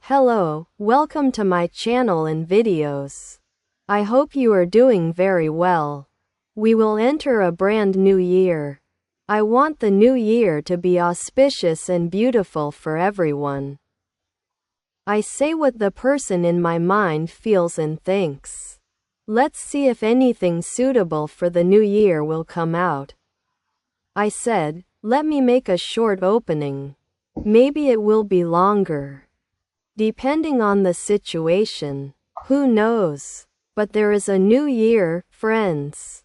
Hello, welcome to my channel and videos. I hope you are doing very well. We will enter a brand new year. I want the new year to be auspicious and beautiful for everyone. I say what the person in my mind feels and thinks. Let's see if anything suitable for the new year will come out. I said, let me make a short opening. Maybe it will be longer. Depending on the situation. Who knows? But there is a new year, friends.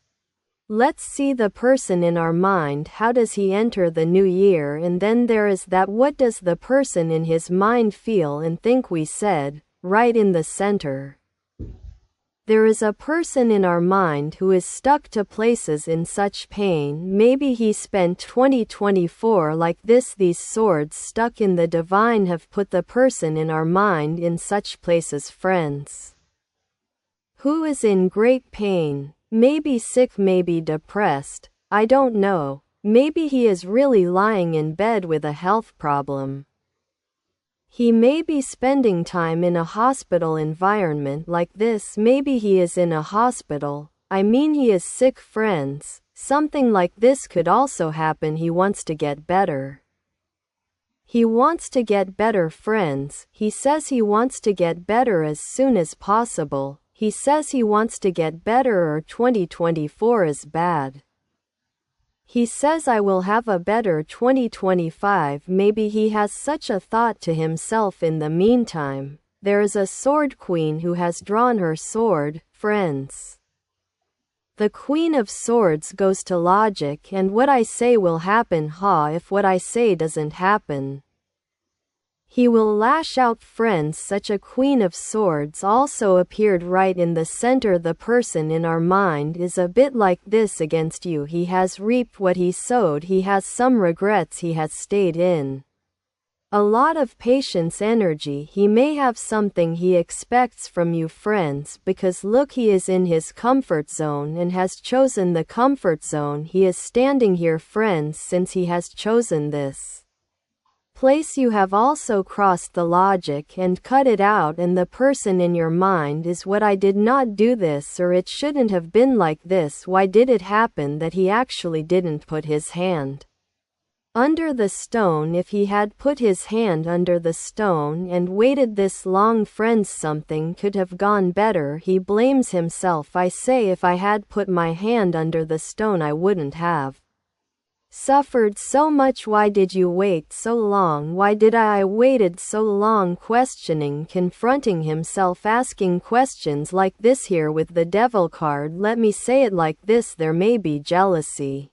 Let's see the person in our mind. How does he enter the new year? And then there is that, what does the person in his mind feel and think? We said, right in the center. There is a person in our mind who is stuck to places in such pain. Maybe he spent 2024 like this. These swords stuck in the divine have put the person in our mind in such places, friends. Who is in great pain, maybe sick, maybe depressed, I don't know. Maybe he is really lying in bed with a health problem. He may be spending time in a hospital environment like this. Maybe he is in a hospital. I mean, he is sick, friends. Something like this could also happen. He wants to get better. He wants to get better, friends. He says he wants to get better as soon as possible. He says he wants to get better, or 2024 is bad. He says I will have a better 2025. Maybe he has such a thought to himself. In the meantime, there is a sword queen who has drawn her sword, friends. The Queen of Swords goes to logic, and what I say will happen. If what I say doesn't happen, he will lash out, friends. Such a Queen of Swords also appeared right in the center. The person in our mind is a bit like this against you. He has reaped what he sowed. He has some regrets. He has stayed in a lot of patience energy. He may have something he expects from you, friends, because look, he is in his comfort zone and has chosen the comfort zone. He is standing here, friends, since he has chosen this place. You have also crossed the logic and cut it out, and the person in your mind is, what, I did not do this, or it shouldn't have been like this. Why did it happen that he actually didn't put his hand under the stone? If he had put his hand under the stone and waited this long, friends, something could have gone better. He blames himself. I say, if I had put my hand under the stone, I wouldn't have suffered so much. Why did you wait so long? Why did I waited so long? Questioning, confronting himself, asking questions like this here with the Devil card. Let me say it like this: there may be jealousy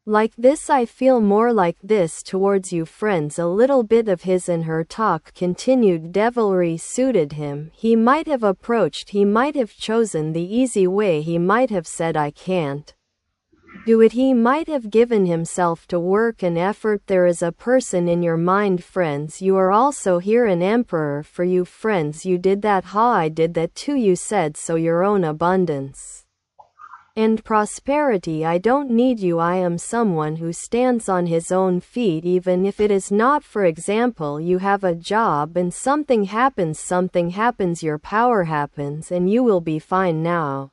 like this. I feel more like this towards you, friends. A little bit of his and her talk continued. Devilry suited him. He might have approached, he might have chosen the easy way. He might have said, I can't do it. He might have given himself to work and effort. There is a person in your mind, friends. You are also here, an emperor for you, friends. You did that. I did that too. You said so. Your own abundance and prosperity. I don't need you. I am someone who stands on his own feet, even if it is not. For example, you have a job and something happens, your power happens, and you will be fine. Now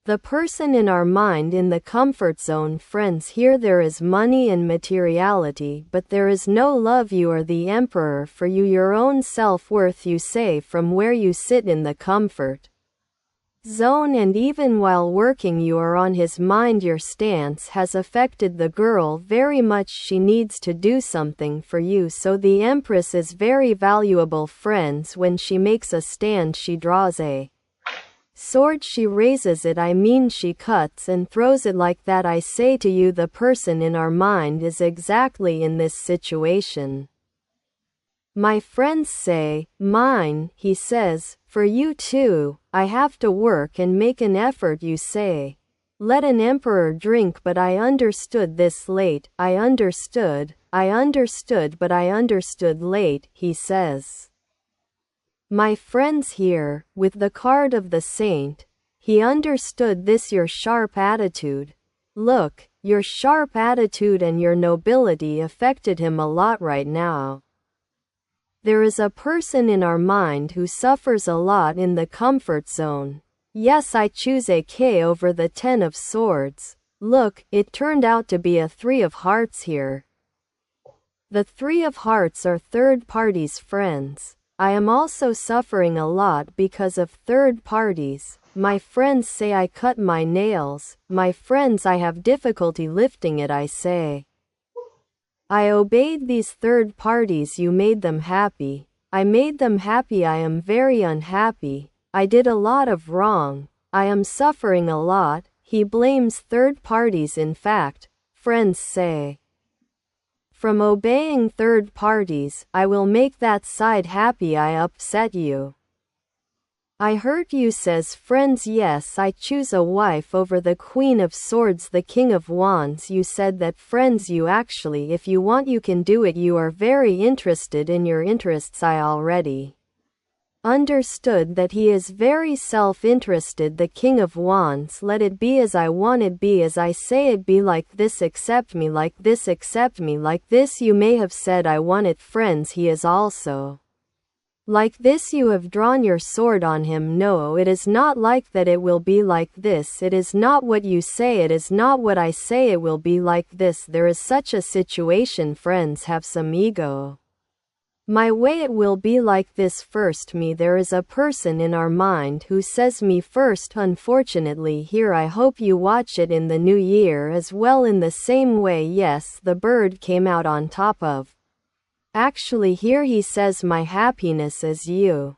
the person in our mind in the comfort zone, friends, here there is money and materiality, but there is no love. You are the emperor for you, your own self-worth. You say from where you sit in the comfort zone, and even while working you are on his mind. Your stance has affected the girl very much. She needs to do something for you. So the Empress is very valuable, friends. When she makes a stand, she draws a sword, she raises it, I mean she cuts and throws it like that. I say to you, the person in our mind is exactly in this situation. My friends say, mine, he says, for you too. I have to work and make an effort. You say, let an emperor drink, but I understood this late. I understood, but I understood late, he says. My friends, here, with the card of the saint, he understood this, your sharp attitude. Look, your sharp attitude and your nobility affected him a lot right now. There is a person in our mind who suffers a lot in the comfort zone. Yes, I choose a K over the 10 of Swords. Look, it turned out to be a 3 of Hearts here. The 3 of Hearts are third parties' friends. I am also suffering a lot because of third parties. My friends say I cut my nails. My friends, I have difficulty lifting it, I say. I obeyed these third parties. You made them happy. I made them happy. I am very unhappy. I did a lot of wrong. I am suffering a lot. He blames third parties. In fact, friends say, from obeying third parties, I will make that side happy. I upset you. I hurt you, says friends. Yes, I choose a wife over the Queen of Swords, the King of Wands. You said that, friends. You actually, if you want, you can do it. You are very interested in your interests. I already understood that he is very self-interested. The King of Wands. Let it be as I want it, be as I say it, be like this, accept me like this, accept me like this. You may have said I want it, friends. He is also like this. You have drawn your sword on him. No, it is not like that. It will be like this. It is not what you say. It is not what I say. It will be like this. There is such a situation. Friends, have some ego. My way, it will be like this. First, me, there is a person in our mind who says me first. Unfortunately here, I hope you watch it in the new year as well in the same way. Yes, the bird came out on top of. Actually here he says my happiness is you.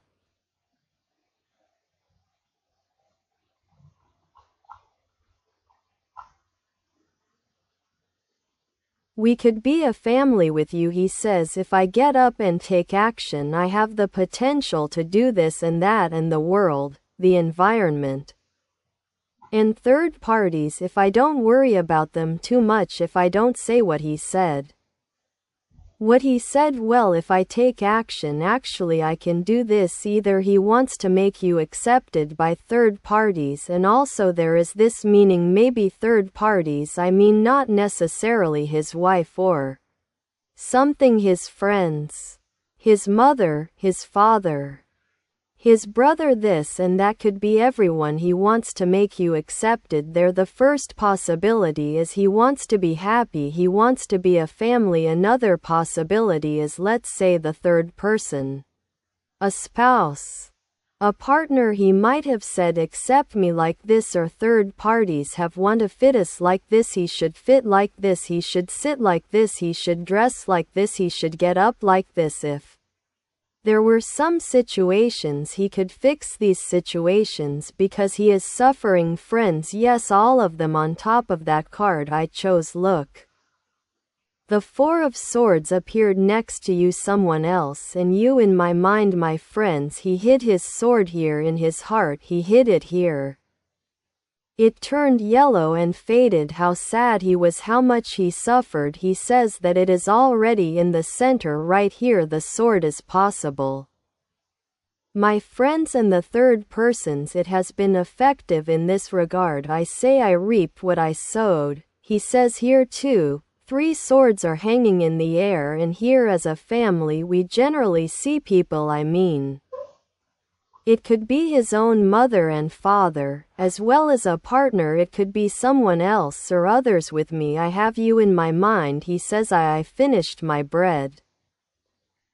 We could be a family with you, he says. If I get up and take action, I have the potential to do this and that, and the world, the environment, and third parties, if I don't worry about them too much, if I don't say what he said. What he said, well, if I take action, actually I can do this. Either he wants to make you accepted by third parties, and also there is this meaning, maybe third parties, I mean not necessarily his wife or something, his friends, his mother, his father, his brother, this and that, could be everyone. He wants to make you accepted there. The first possibility is he wants to be happy, he wants to be a family. Another possibility is, let's say, the third person, a spouse, a partner. He might have said accept me like this, or third parties have want to fit us like this. He should fit like this, he should sit like this, he should dress like this, he should get up like this. If there were some situations, he could fix these situations because he is suffering. Friends, yes, all of them. On top of that card I chose, look, the 4 of Swords appeared next to you, someone else, and you. In my mind, my friends, he hid his sword here in his heart, he hid it here. It turned yellow and faded. How sad he was, how much he suffered. He says that it is already in the center right here. The sword is possible. My friends, and the third persons, it has been effective in this regard. I say I reaped what I sowed. He says here too, 3 swords are hanging in the air, and here as a family we generally see people, I mean, it could be his own mother and father, as well as a partner. It could be someone else or others with me. I have you in my mind. He says I finished my bread.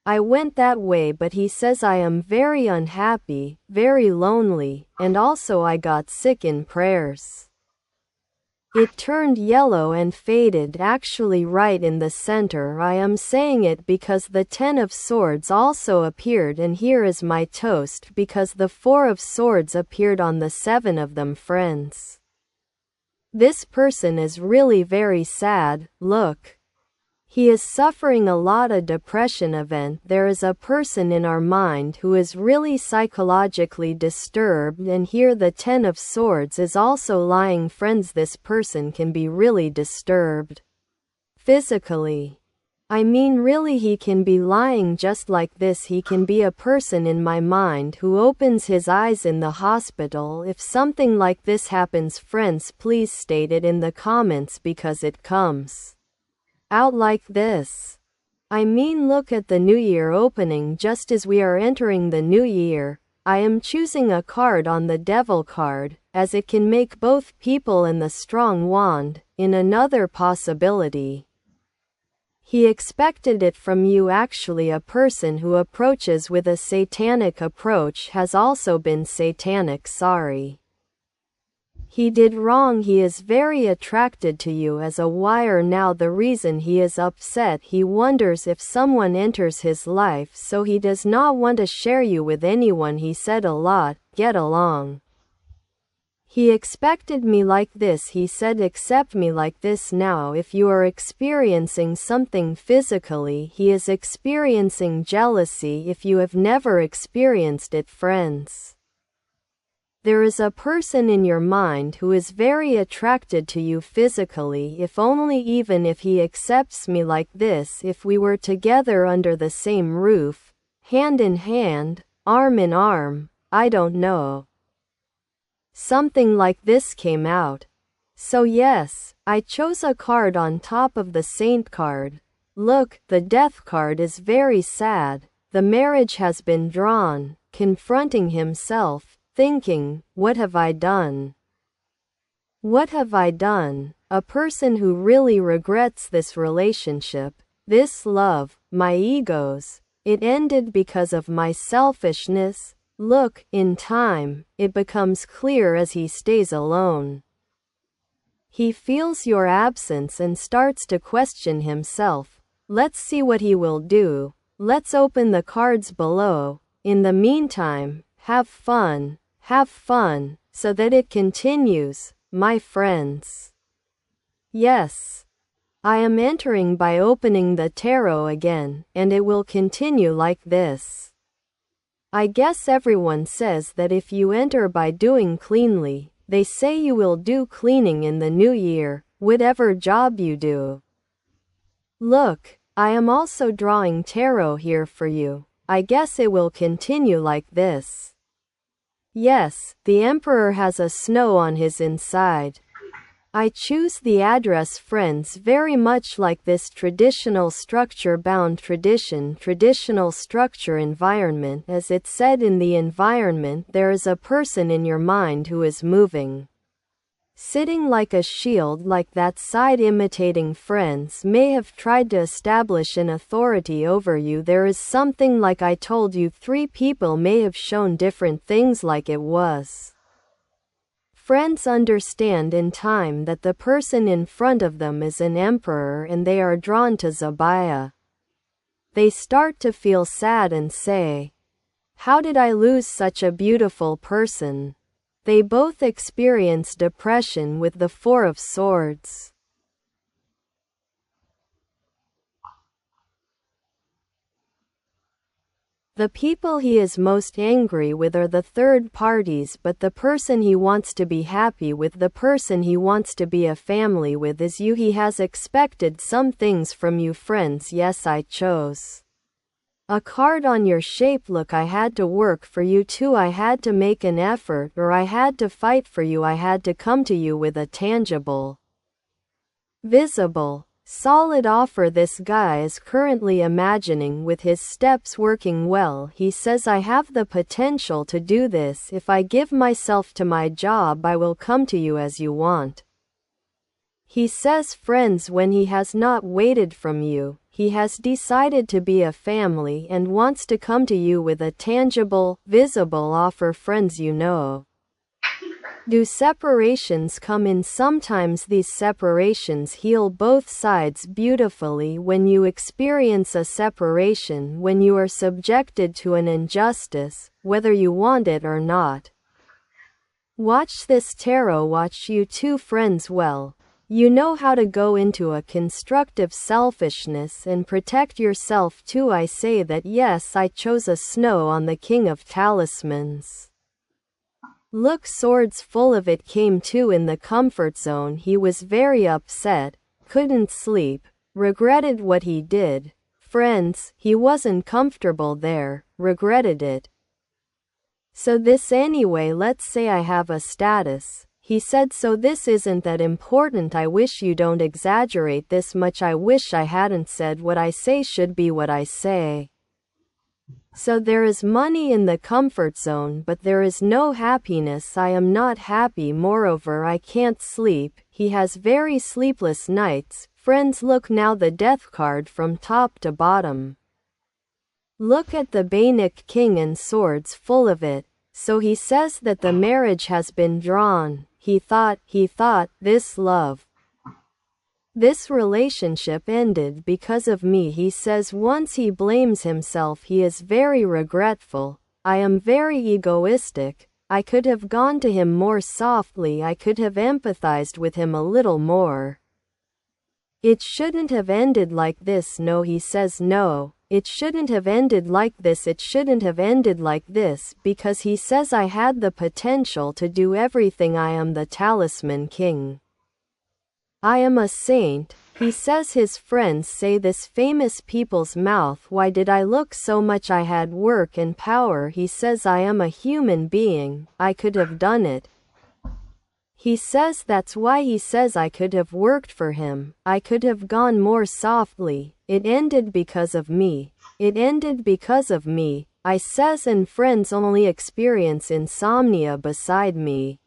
I went that way, but he says I am very unhappy, very lonely, and also I got sick in prayers. It turned yellow and faded, actually right in the center. I am saying it because the 10 of Swords also appeared, and here is my toast because the 4 of Swords appeared on the 7 of them. Friends, this person is really very sad. Look, he is suffering a lot of depression event. There is a person in our mind who is really psychologically disturbed, and here the 10 of Swords is also lying. Friends, this person can be really disturbed physically. I mean, really, he can be lying just like this. He can be a person in my mind who opens his eyes in the hospital. If something like this happens, friends, please state it in the comments because it comes out like this. I mean, look at the new year opening just as we are entering the new year. I am choosing a card on the Devil card, as it can make both people and the strong wand, in another possibility. He expected it from you. Actually, a person who approaches with a satanic approach has also been satanic. Sorry. He did wrong. He is very attracted to you as a wire. Now the reason he is upset, he wonders if someone enters his life, so he does not want to share you with anyone. He said a lot, get along. He expected me like this. He said accept me like this. Now if you are experiencing something physically, he is experiencing jealousy if you have never experienced it, friends. There is a person in your mind who is very attracted to you physically, if only. Even if he accepts me like this, if we were together under the same roof, hand in hand, arm in arm, I don't know. Something like this came out. So yes, I chose a card on top of the Saint card. Look, the Death card is very sad. The marriage has been drawn, confronting himself, thinking, what have I done? What have I done? A person who really regrets this relationship, this love, my egos. It ended because of my selfishness. Look, in time, it becomes clear as he stays alone. He feels your absence and starts to question himself. Let's see what he will do. Let's open the cards below. In the meantime, have fun, so that it continues, my friends. Yes. I am entering by opening the tarot again, and it will continue like this. I guess everyone says that if you enter by doing cleanly, they say you will do cleaning in the new year, whatever job you do. Look, I am also drawing tarot here for you. I guess it will continue like this. Yes, the Emperor has a snow on his inside. I choose the address, friends, very much like this traditional structure bound traditional structure environment. As it said in the environment, there is a person in your mind who is moving. Sitting like a shield like that side, imitating friends may have tried to establish an authority over you. There is something like I told you, three people may have shown different things like it was. Friends understand in time that the person in front of them is an emperor and they are drawn to Zabaya. They start to feel sad and say, how did I lose such a beautiful person? They both experience depression with the Four of Swords. The people he is most angry with are the third parties, but the person he wants to be happy with, the person he wants to be a family with, is you. He has expected some things from you, friends. Yes, I chose a card on your shape. Look, I had to work for you too. I had to make an effort, or I had to fight for you. I had to come to you with a tangible, visible, solid offer. This guy is currently imagining with his steps working well. He says, I have the potential to do this. If I give myself to my job, I will come to you as you want. He says, friends, when he has not waited from you, he has decided to be a family and wants to come to you with a tangible, visible offer. Friends, you know, do separations come in? Sometimes these separations heal both sides beautifully. When you experience a separation, when you are subjected to an injustice, whether you want it or not. Watch this tarot, watch you two, friends, well. You know how to go into a constructive selfishness and protect yourself too. I say that yes, I chose a snow on the King of Talismans. Look, swords full of it came too in the comfort zone. He was very upset, couldn't sleep, regretted what he did. Friends, he wasn't comfortable there, regretted it. So this anyway, let's say I have a status. He said, so this isn't that important. I wish you don't exaggerate this much. I wish I hadn't said what I say should be what I say. So there is money in the comfort zone, but there is no happiness. I am not happy. Moreover, I can't sleep. He has very sleepless nights. Friends, look now the death card from top to bottom. Look at the Bannock King and swords full of it. So he says that the marriage has been drawn. He thought, this relationship ended because of me. He says once he blames himself. He is very regretful. I am very egoistic. I could have gone to him more softly. I could have empathized with him a little more. It shouldn't have ended like this. No, he says no. It shouldn't have ended like this. It shouldn't have ended like this because he says I had the potential to do everything. I am the talisman king. I am a saint. He says his friends say this famous people's mouth. Why did I look so much? I had work and power. He says I am a human being. I could have done it. He says that's why. He says I could have worked for him. I could have gone more softly. It ended because of me. It ended because of me. I says, and friends only experience insomnia beside me.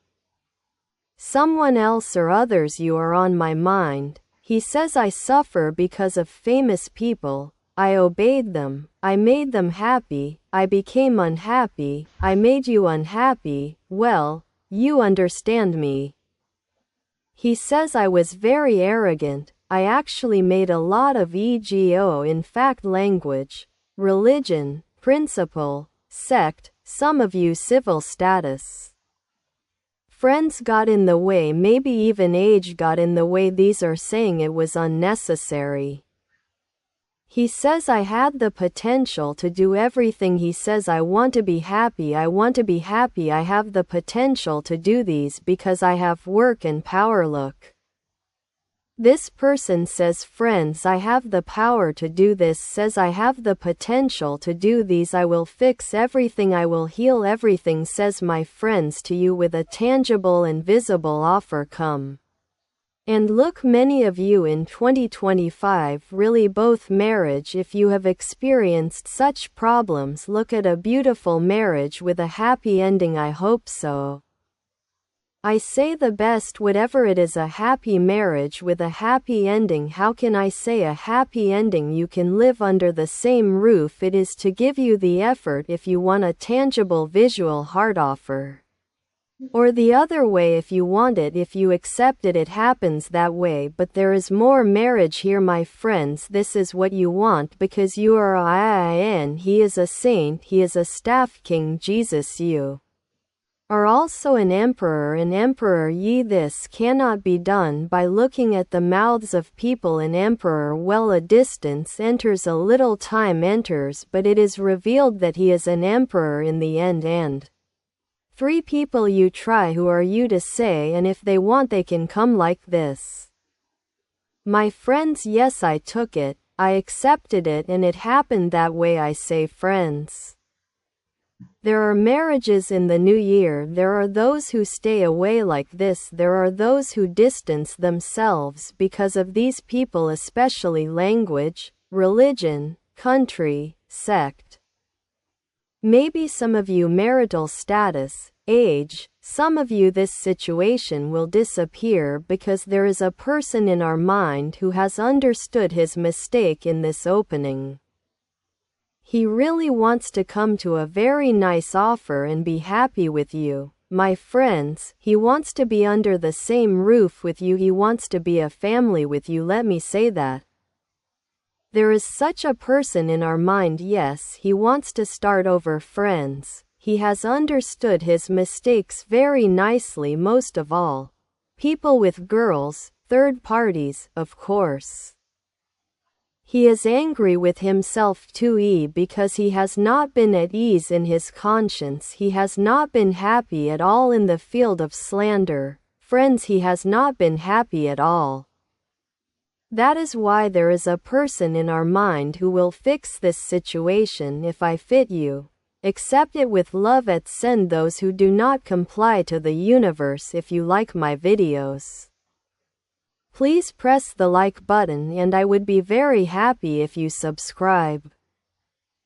Someone else or others, you are on my mind. He says I suffer because of famous people. I obeyed them. I made them happy. I became unhappy. I made you unhappy. Well, you understand me. He says I was very arrogant. I actually made a lot of ego. In fact, language, religion, principle, sect, some of you civil status. Friends got in the way, maybe even age got in the way. These are saying it was unnecessary. He says I had the potential to do everything. He says I want to be happy. I want to be happy. I have the potential to do these because I have work and power. Look. This person says, friends, I have the power to do this. Says I have the potential to do these. I will fix everything. I will heal everything. Says my friends to you with a tangible and visible offer. Come and look. Many of you in 2025 really both marriage. If you have experienced such problems, look at a beautiful marriage with a happy ending. I hope so. I say the best, whatever it is, a happy marriage with a happy ending. How can I say a happy ending? You can live under the same roof. It is to give you the effort if you want a tangible visual hard offer. Or the other way if you want it, if you accept it, it happens that way. But there is more marriage here, my friends. This is what you want because you are in. He is a saint. He is a staff king. Jesus, you are also an emperor. Ye, this cannot be done by looking at the mouths of people. An emperor, well, a distance enters, a little time enters, but it is revealed that he is an emperor in the end. And 3 people you try, who are you to say? And if they want, they can come like this. My friends, yes, I took it, I accepted it, and it happened that way. I say, friends, there are marriages in the new year. There are those who stay away like this. There are those who distance themselves because of these people, especially language, religion, country, sect. Maybe some of you marital status, age. Some of you this situation will disappear because there is a person in our mind who has understood his mistake in this opening. He really wants to come to a very nice offer and be happy with you, my friends. He wants to be under the same roof with you. He wants to be a family with you. Let me say that. There is such a person in our mind. Yes, he wants to start over, friends. He has understood his mistakes very nicely. Most of all, people with girls, third parties, of course. He is angry with himself too, because he has not been at ease in his conscience. He has not been happy at all in the field of slander. Friends, he has not been happy at all. That is why there is a person in our mind who will fix this situation. If I fit you, Accept it with love. Send those who do not comply to the universe. If you like my videos, please press the like button, and I would be very happy if you subscribe.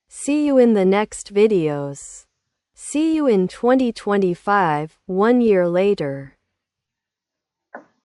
See you in the next videos. See you in 2025, 1 year later.